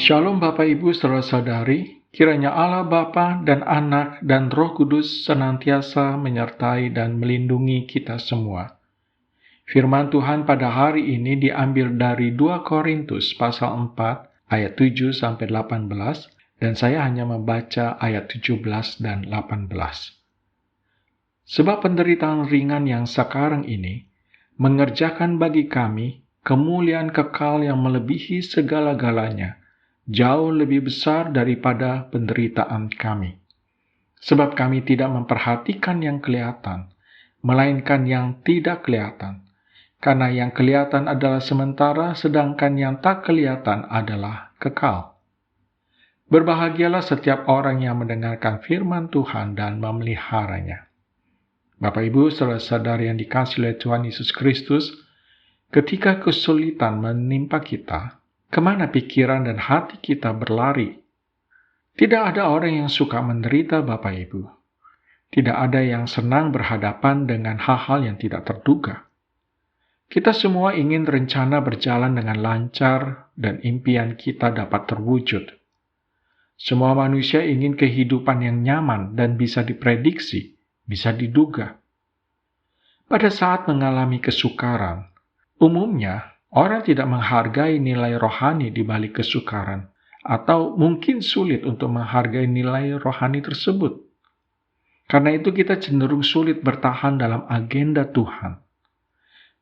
Shalom Bapak Ibu saudara-saudari, kiranya Allah Bapa dan Anak dan Roh Kudus senantiasa menyertai dan melindungi kita semua. Firman Tuhan pada hari ini diambil dari 2 Korintus pasal 4 ayat 7-18 dan saya hanya membaca ayat 17 dan 18. Sebab penderitaan ringan yang sekarang ini mengerjakan bagi kami kemuliaan kekal yang melebihi segala-galanya, jauh lebih besar daripada penderitaan kami. Sebab kami tidak memperhatikan yang kelihatan, melainkan yang tidak kelihatan. Karena yang kelihatan adalah sementara, sedangkan yang tak kelihatan adalah kekal. Berbahagialah setiap orang yang mendengarkan firman Tuhan dan memeliharanya. Bapak Ibu, saudara-saudari yang dikasihi oleh Tuhan Yesus Kristus, ketika kesulitan menimpa kita, kemana pikiran dan hati kita berlari? Tidak ada orang yang suka menderita, Bapak Ibu. Tidak ada yang senang berhadapan dengan hal-hal yang tidak terduga. Kita semua ingin rencana berjalan dengan lancar dan impian kita dapat terwujud. Semua manusia ingin kehidupan yang nyaman dan bisa diprediksi, bisa diduga. Pada saat mengalami kesukaran, umumnya orang tidak menghargai nilai rohani di balik kesukaran, atau mungkin sulit untuk menghargai nilai rohani tersebut. Karena itu kita cenderung sulit bertahan dalam agenda Tuhan.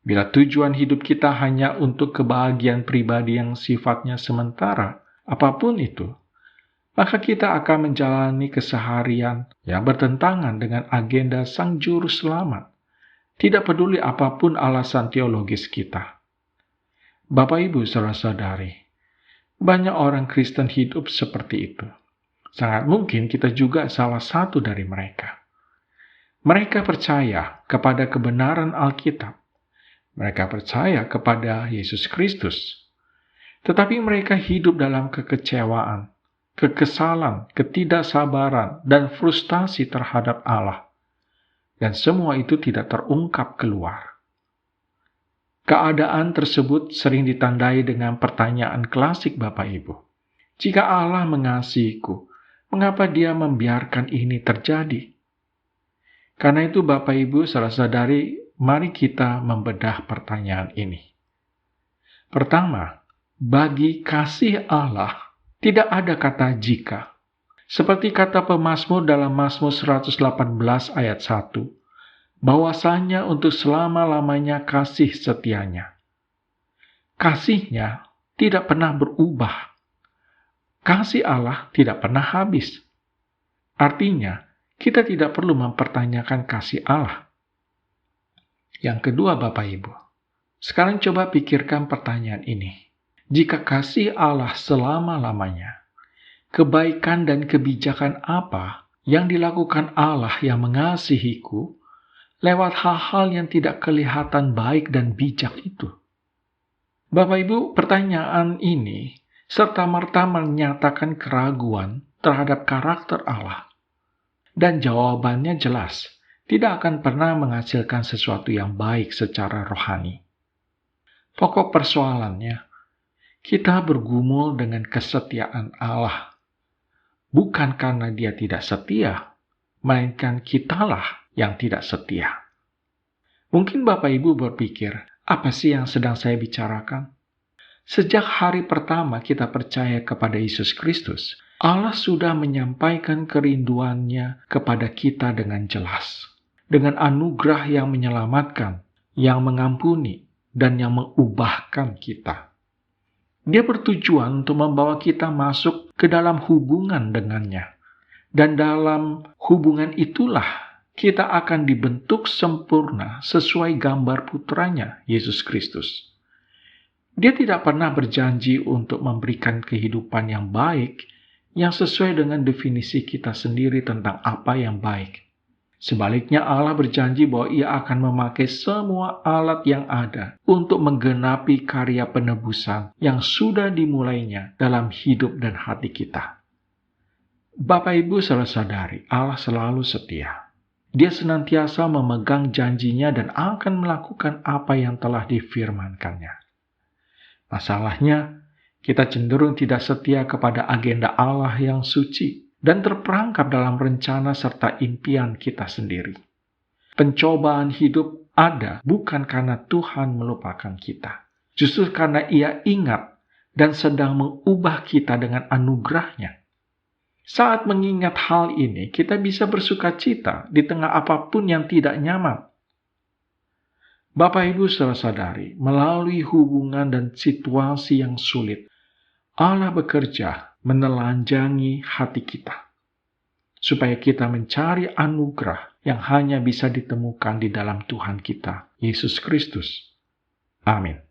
Bila tujuan hidup kita hanya untuk kebahagiaan pribadi yang sifatnya sementara, apapun itu, maka kita akan menjalani keseharian yang bertentangan dengan agenda Sang Juru Selamat. Tidak peduli apapun alasan teologis kita. Bapak Ibu saudara-saudari, banyak orang Kristen hidup seperti itu. Sangat mungkin kita juga salah satu dari mereka. Mereka percaya kepada kebenaran Alkitab. Mereka percaya kepada Yesus Kristus. Tetapi mereka hidup dalam kekecewaan, kekesalan, ketidaksabaran, dan frustasi terhadap Allah. Dan semua itu tidak terungkap keluar. Keadaan tersebut sering ditandai dengan pertanyaan klasik Bapak Ibu. Jika Allah mengasihiku, mengapa Dia membiarkan ini terjadi? Karena itu Bapak Ibu saudara-saudari, mari kita membedah pertanyaan ini. Pertama, bagi kasih Allah tidak ada kata jika. Seperti kata pemazmur dalam Mazmur 118 ayat 1, bahwasanya untuk selama-lamanya kasih setianya. Kasihnya tidak pernah berubah. Kasih Allah tidak pernah habis. Artinya, kita tidak perlu mempertanyakan kasih Allah. Yang kedua, Bapak Ibu, sekarang coba pikirkan pertanyaan ini. Jika kasih Allah selama-lamanya, kebaikan dan kebijakan apa yang dilakukan Allah yang mengasihiku lewat hal-hal yang tidak kelihatan baik dan bijak itu? Bapak Ibu, pertanyaan ini serta-merta menyatakan keraguan terhadap karakter Allah. Dan jawabannya jelas, tidak akan pernah menghasilkan sesuatu yang baik secara rohani. Pokok persoalannya, kita bergumul dengan kesetiaan Allah. Bukan karena Dia tidak setia, melainkan kitalah yang tidak setia. Mungkin Bapak Ibu berpikir, apa sih yang sedang saya bicarakan? Sejak hari pertama kita percaya kepada Yesus Kristus, Allah sudah menyampaikan kerinduannya kepada kita dengan jelas. Dengan anugerah yang menyelamatkan, yang mengampuni, dan yang mengubahkan kita. Dia bertujuan untuk membawa kita masuk ke dalam hubungan dengannya. Dan dalam hubungan itulah kita akan dibentuk sempurna sesuai gambar putranya, Yesus Kristus. Dia tidak pernah berjanji untuk memberikan kehidupan yang baik yang sesuai dengan definisi kita sendiri tentang apa yang baik. Sebaliknya Allah berjanji bahwa Ia akan memakai semua alat yang ada untuk menggenapi karya penebusan yang sudah dimulainya dalam hidup dan hati kita. Bapak Ibu saudara-saudari, Allah selalu setia. Dia senantiasa memegang janjinya dan akan melakukan apa yang telah difirmankannya. Masalahnya, Kita cenderung tidak setia kepada agenda Allah yang suci dan terperangkap dalam rencana serta impian kita sendiri. Pencobaan hidup ada bukan karena Tuhan melupakan kita, justru karena Ia ingat dan sedang mengubah kita dengan anugerah-Nya. Saat mengingat hal ini, kita bisa bersuka cita di tengah apapun yang tidak nyaman. Bapak, Ibu, saudara-saudari, melalui hubungan dan situasi yang sulit, Allah bekerja menelanjangi hati kita, supaya kita mencari anugerah yang hanya bisa ditemukan di dalam Tuhan kita, Yesus Kristus. Amin.